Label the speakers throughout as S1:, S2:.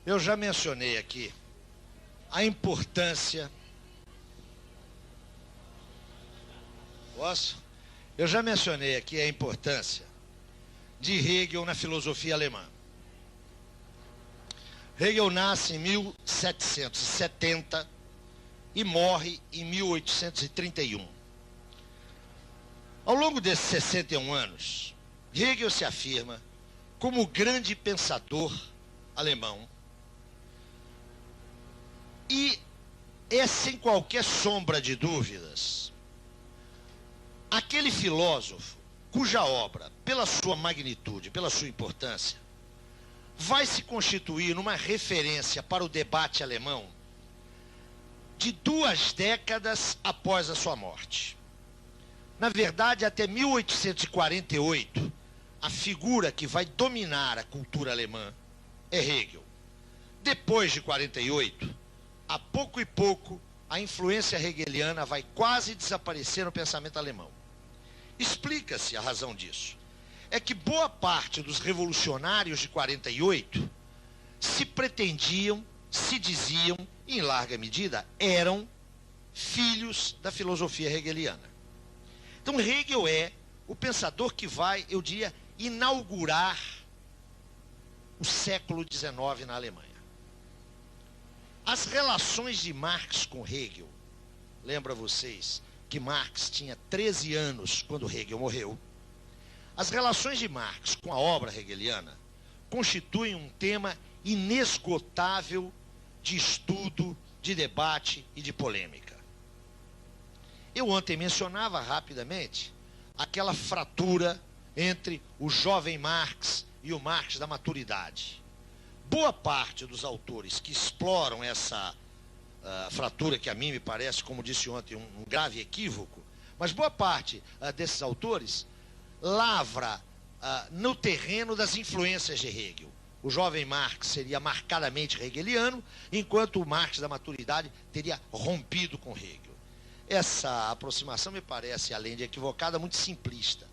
S1: Eu já mencionei aqui a importância... Posso? Eu já mencionei aqui a importância de Hegel na filosofia alemã. Hegel nasce em 1770 e morre em 1831. Ao longo desses 61 anos, Hegel se afirma como o grande pensador alemão e é, sem qualquer sombra de dúvidas, aquele filósofo cuja obra, pela sua magnitude, pela sua importância, vai se constituir numa referência para o debate alemão de 2 décadas após a sua morte. Na verdade, até 1848, a figura que vai dominar a cultura alemã é Hegel. Depois de 48, a pouco e pouco, a influência hegeliana vai quase desaparecer no pensamento alemão. Explica-se a razão disso. É que boa parte dos revolucionários de 48 se pretendiam, se diziam, em larga medida, eram filhos da filosofia hegeliana. Então Hegel é o pensador que vai, eu diria, inaugurar o século XIX na Alemanha. As relações de Marx com Hegel, lembra vocês que Marx tinha 13 anos quando Hegel morreu. As relações de Marx com a obra hegeliana constituem um tema inesgotável de estudo, de debate e de polêmica. Eu ontem mencionava rapidamente aquela fratura entre o jovem Marx e o Marx da maturidade. Boa parte dos autores que exploram essa fratura, que a mim me parece, como disse ontem, um grave equívoco, mas boa parte desses autores lavra no terreno das influências de Hegel. O jovem Marx seria marcadamente hegeliano, enquanto o Marx da maturidade teria rompido com Hegel. Essa aproximação me parece, além de equivocada, muito simplista.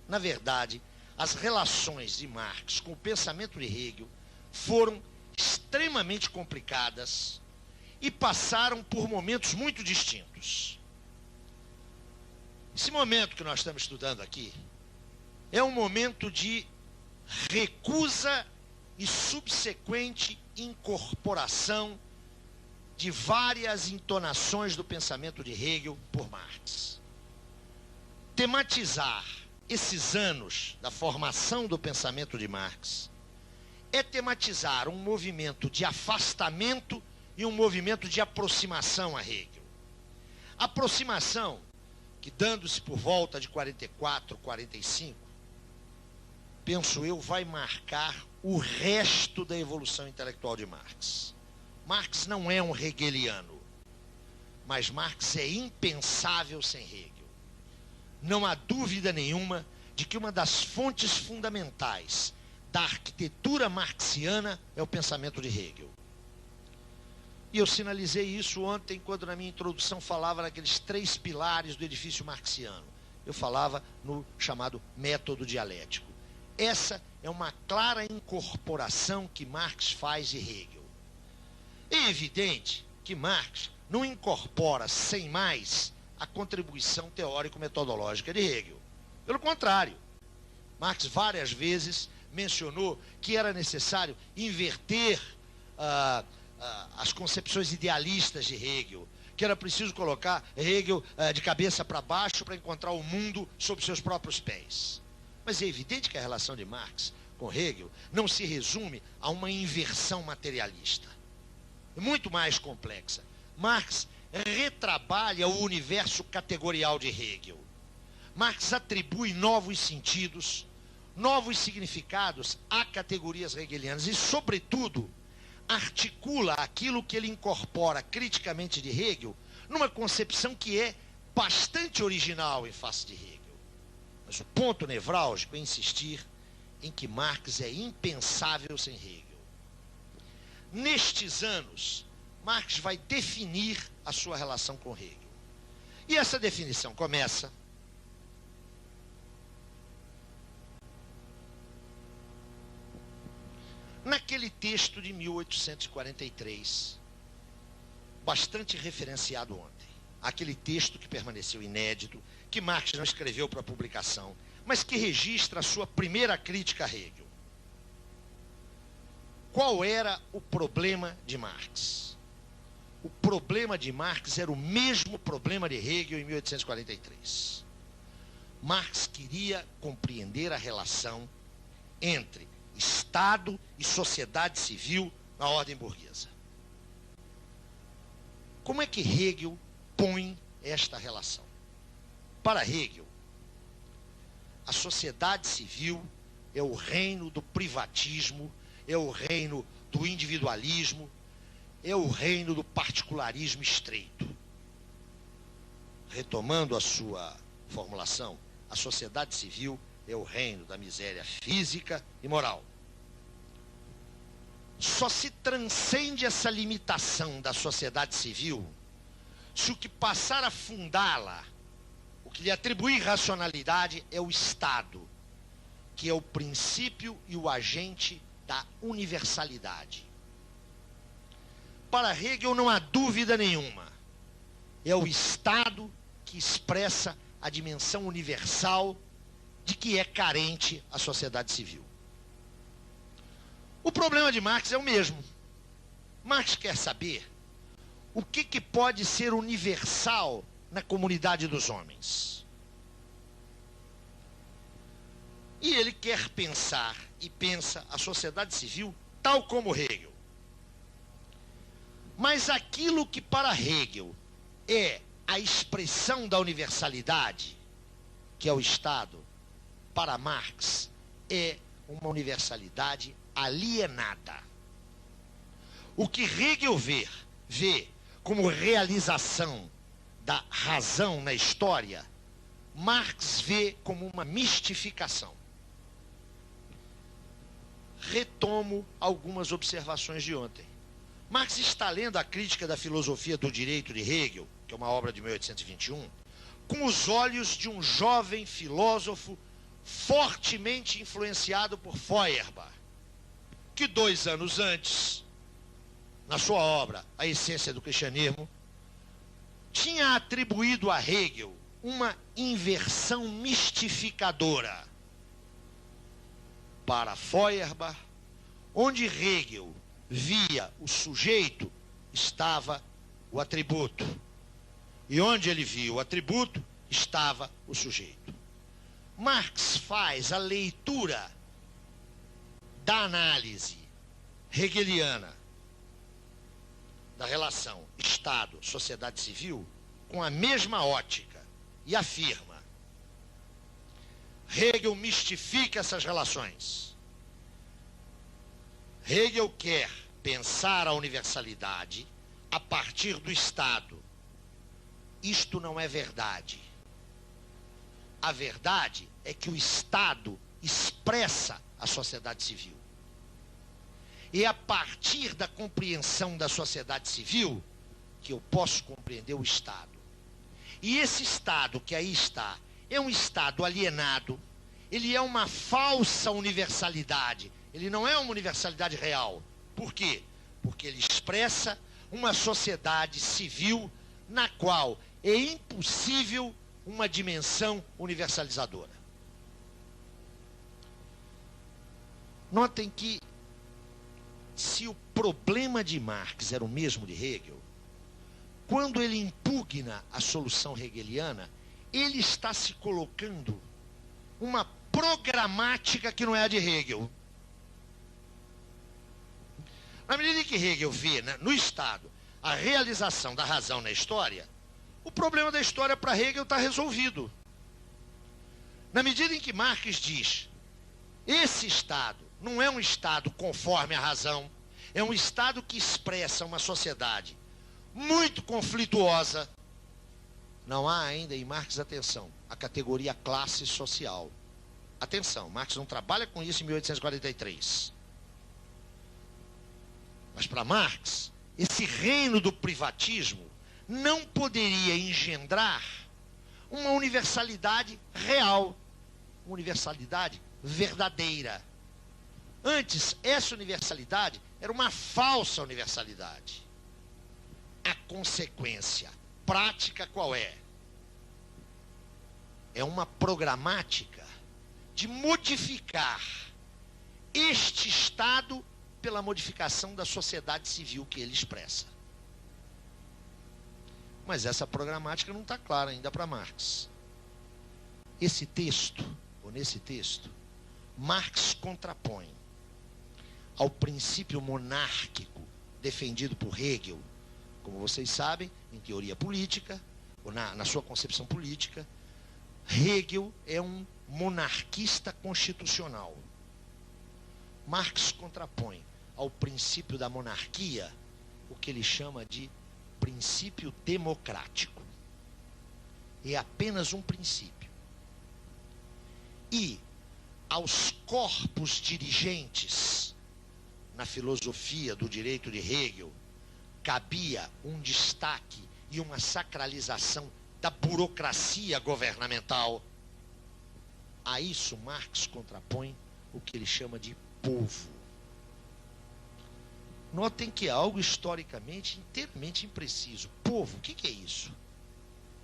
S1: Na verdade, as relações de Marx com o pensamento de Hegel foram extremamente complicadas e passaram por momentos muito distintos. Esse momento que nós estamos estudando aqui é um momento de recusa e subsequente incorporação de várias entonações do pensamento de Hegel por Marx. Tematizar esses anos da formação do pensamento de Marx é tematizar um movimento de afastamento e um movimento de aproximação a Hegel. Aproximação que, dando-se por volta de 44, 45, penso eu, vai marcar o resto da evolução intelectual de Marx. Marx não é um hegeliano, mas Marx é impensável sem Hegel. Não há dúvida nenhuma de que uma das fontes fundamentais da arquitetura marxiana é o pensamento de Hegel. E eu sinalizei isso ontem, quando na minha introdução falava naqueles 3 pilares do edifício marxiano. Eu falava no chamado método dialético. Essa é uma clara incorporação que Marx faz de Hegel. É evidente que Marx não incorpora sem mais a contribuição teórico-metodológica de Hegel. Pelo contrário, Marx várias vezes mencionou que era necessário inverter as concepções idealistas de Hegel, que era preciso colocar Hegel de cabeça para baixo para encontrar o mundo sob seus próprios pés. Mas é evidente que a relação de Marx com Hegel não se resume a uma inversão materialista. É muito mais complexa. Marx retrabalha o universo categorial de Hegel. Marx atribui novos sentidos, novos significados a categorias hegelianas e, sobretudo, articula aquilo que ele incorpora criticamente de Hegel numa concepção que é bastante original em face de Hegel. Mas o ponto nevrálgico é insistir em que Marx é impensável sem Hegel. Nestes anos, Marx vai definir a sua relação com Hegel. E essa definição começa naquele texto de 1843, bastante referenciado ontem, aquele texto que permaneceu inédito, que Marx não escreveu para publicação, mas que registra a sua primeira crítica a Hegel. Qual era o problema de Marx? O problema de Marx era o mesmo problema de Hegel em 1843. Marx queria compreender a relação entre Estado e sociedade civil na ordem burguesa. Como é que Hegel põe esta relação? Para Hegel, a sociedade civil é o reino do privatismo, é o reino do individualismo, é o reino do particularismo estreito. Retomando a sua formulação, a sociedade civil é o reino da miséria física e moral. Só se transcende essa limitação da sociedade civil se o que passar a fundá-la, o que lhe atribuir racionalidade, é o Estado, que é o princípio e o agente da universalidade. Para Hegel não há dúvida nenhuma. É o Estado que expressa a dimensão universal de que é carente a sociedade civil. O problema de Marx é o mesmo. Marx quer saber o que pode ser universal na comunidade dos homens. E ele quer pensar, e pensa, a sociedade civil tal como Hegel. Mas aquilo que para Hegel é a expressão da universalidade, que é o Estado, para Marx é uma universalidade alienada. O que Hegel vê como realização da razão na história, Marx vê como uma mistificação. Retomo algumas observações de ontem. Marx está lendo a Crítica da Filosofia do Direito de Hegel, que é uma obra de 1821, com os olhos de um jovem filósofo fortemente influenciado por Feuerbach, que 2 anos antes, na sua obra A Essência do Cristianismo, tinha atribuído a Hegel uma inversão mistificadora. Para Feuerbach, onde Hegel via o sujeito, estava o atributo. E onde ele via o atributo, estava o sujeito. Marx faz a leitura da análise hegeliana da relação Estado-sociedade civil com a mesma ótica e afirma: Hegel mistifica essas relações. Hegel quer pensar a universalidade a partir do Estado. Isto não é verdade. A verdade é que o Estado expressa a sociedade civil. E é a partir da compreensão da sociedade civil que eu posso compreender o Estado. E esse Estado que aí está é um Estado alienado, ele é uma falsa universalidade, ele não é uma universalidade real. Por quê? Porque ele expressa uma sociedade civil na qual é impossível uma dimensão universalizadora. Notem que, se o problema de Marx era o mesmo de Hegel, quando ele impugna a solução hegeliana, ele está se colocando uma programática que não é a de Hegel. Na medida em que Hegel vê, né, no Estado a realização da razão na história, o problema da história para Hegel está resolvido. Na medida em que Marx diz: esse Estado não é um Estado conforme a razão, é um Estado que expressa uma sociedade muito conflituosa. Não há ainda em Marx, atenção, a categoria classe social. Atenção, Marx não trabalha com isso em 1843. Mas para Marx, esse reino do privatismo não poderia engendrar uma universalidade real, uma universalidade verdadeira. Antes, essa universalidade era uma falsa universalidade. A consequência prática qual é? É uma programática de modificar este Estado pela modificação da sociedade civil que ele expressa. Mas essa programática não está clara ainda para Marx. Esse texto, ou nesse texto, Marx contrapõe ao princípio monárquico defendido por Hegel, como vocês sabem, em teoria política, ou na sua concepção política. Hegel é um monarquista constitucional. Marx contrapõe ao princípio da monarquia o que ele chama de princípio democrático. É apenas um princípio. E aos corpos dirigentes, na filosofia do direito de Hegel, cabia um destaque e uma sacralização da burocracia governamental. A isso Marx contrapõe o que ele chama de povo. Notem que é algo historicamente inteiramente impreciso. Povo, o que é isso?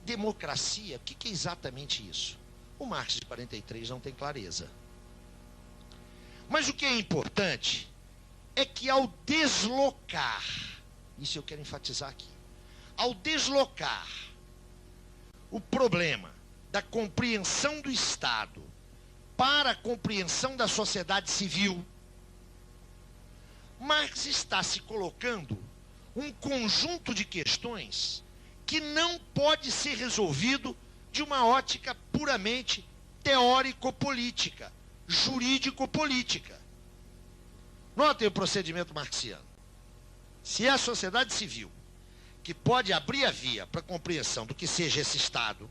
S1: Democracia, o que é exatamente isso? O Marx de 43 não tem clareza. Mas o que é importante é que ao deslocar, isso eu quero enfatizar aqui, ao deslocar o problema da compreensão do Estado para a compreensão da sociedade civil, Marx está se colocando um conjunto de questões que não pode ser resolvido de uma ótica puramente teórico-política, jurídico-política. Notem o procedimento marxiano. Se é a sociedade civil que pode abrir a via para a compreensão do que seja esse Estado,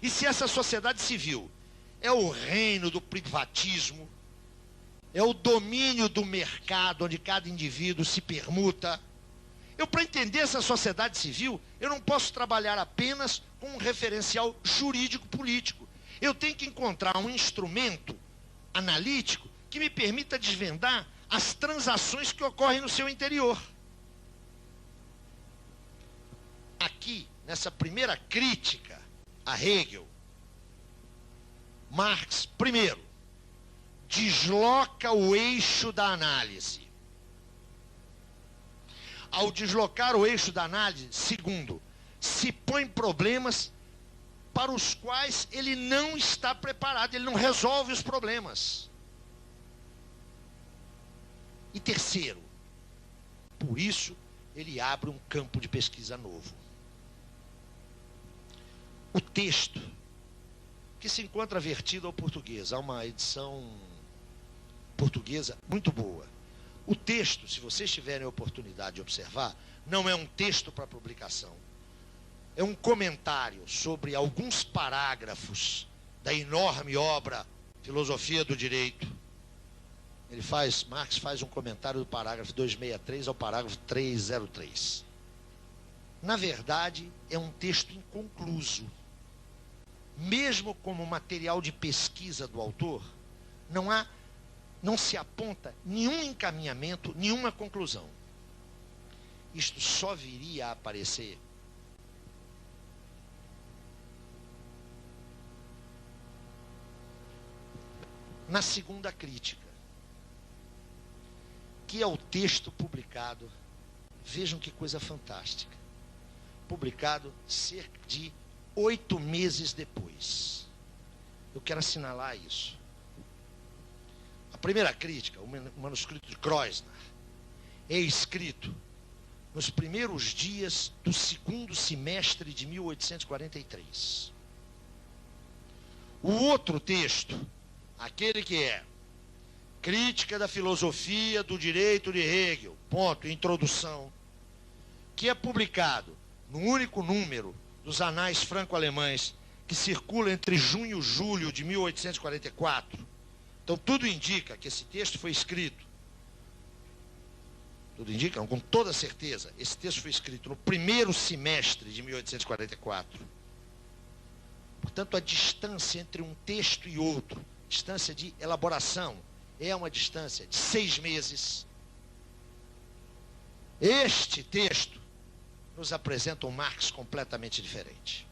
S1: e se essa sociedade civil é o reino do privatismo, é o domínio do mercado onde cada indivíduo se permuta, para entender essa sociedade civil, eu não posso trabalhar apenas com um referencial jurídico-político. Eu tenho que encontrar um instrumento analítico que me permita desvendar as transações que ocorrem no seu interior. Aqui, nessa primeira crítica a Hegel, Marx, primeiro, desloca o eixo da análise. Ao deslocar o eixo da análise, segundo, se põe problemas para os quais ele não está preparado, ele não resolve os problemas. E terceiro, por isso, ele abre um campo de pesquisa novo. O texto, que se encontra vertido ao português, há uma edição portuguesa muito boa. O texto, se vocês tiverem a oportunidade de observar, não é um texto para publicação. É um comentário sobre alguns parágrafos da enorme obra Filosofia do Direito. Marx faz um comentário do parágrafo 263 ao parágrafo 303. Na verdade, é um texto inconcluso. Mesmo como material de pesquisa do autor, não se aponta nenhum encaminhamento, nenhuma conclusão. Isto só viria a aparecer na segunda crítica, que é o texto publicado, vejam que coisa fantástica, publicado cerca de 8 meses depois. Eu quero assinalar isso. A primeira crítica, o manuscrito de Kreuzner, é escrito nos primeiros dias do segundo semestre de 1843. O outro texto, aquele que é Crítica da Filosofia do Direito de Hegel, ponto, introdução, que é publicado no único número dos Anais Franco-Alemães, que circula entre junho e julho de 1844. Então, tudo indica que esse texto foi escrito, tudo indica, não, com toda certeza, esse texto foi escrito no primeiro semestre de 1844. Portanto, a distância entre um texto e outro, distância de elaboração, é uma distância de 6 meses. Este texto nos apresenta um Marx completamente diferente.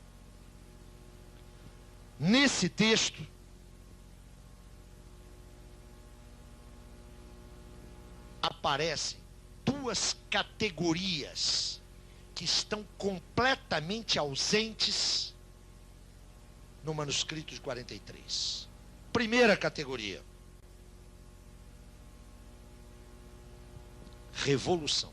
S1: Nesse texto, aparecem duas categorias que estão completamente ausentes no manuscrito de 43. Primeira categoria: revolução.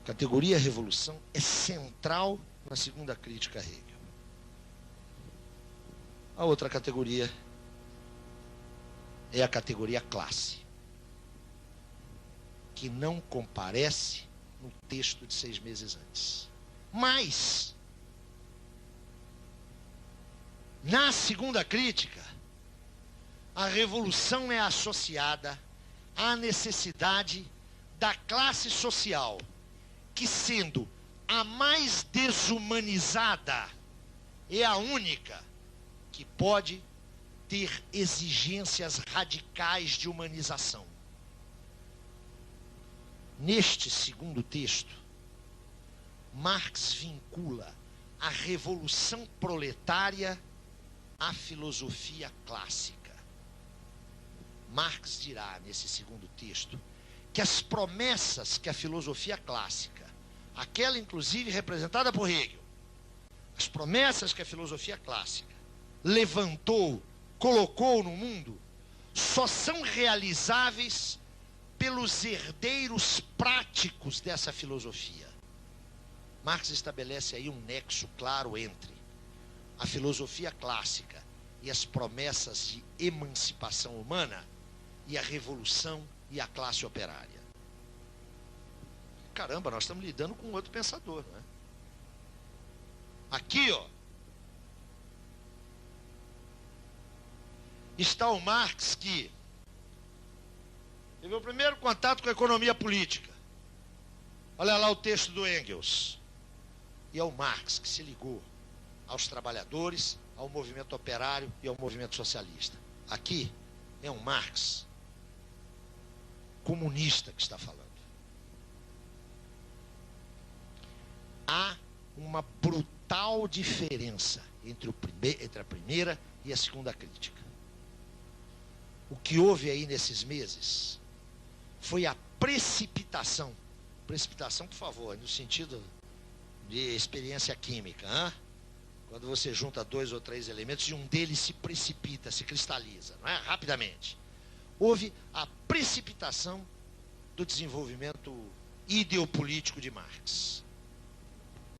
S1: A categoria revolução é central na segunda crítica a Hegel. A outra categoria é a categoria classe, que não comparece no texto de 6 meses antes. Mas, na segunda crítica, a revolução é associada à necessidade da classe social, que, sendo a mais desumanizada, é a única que pode ter exigências radicais de humanização. Neste segundo texto, Marx vincula a revolução proletária à filosofia clássica. Marx dirá, nesse segundo texto, que as promessas que a filosofia clássica, aquela inclusive representada por Hegel, as promessas que a filosofia clássica levantou, colocou no mundo, só são realizáveis pelos herdeiros práticos dessa filosofia. Marx estabelece aí um nexo claro entre a filosofia clássica e as promessas de emancipação humana e a revolução e a classe operária. Caramba, nós estamos lidando com outro pensador, não é? Aqui, ó, está o Marx que teve o primeiro contato com a economia política. Olha lá o texto do Engels. E é o Marx que se ligou aos trabalhadores, ao movimento operário e ao movimento socialista. Aqui é um Marx comunista que está falando. Há uma brutal diferença entre a primeira e a segunda crítica. O que houve aí nesses meses foi a precipitação. Precipitação, por favor, no sentido de experiência química, hein? Quando você junta 2 ou 3 elementos e um deles se precipita, se cristaliza, não é? Rapidamente. Houve a precipitação do desenvolvimento ideopolítico de Marx.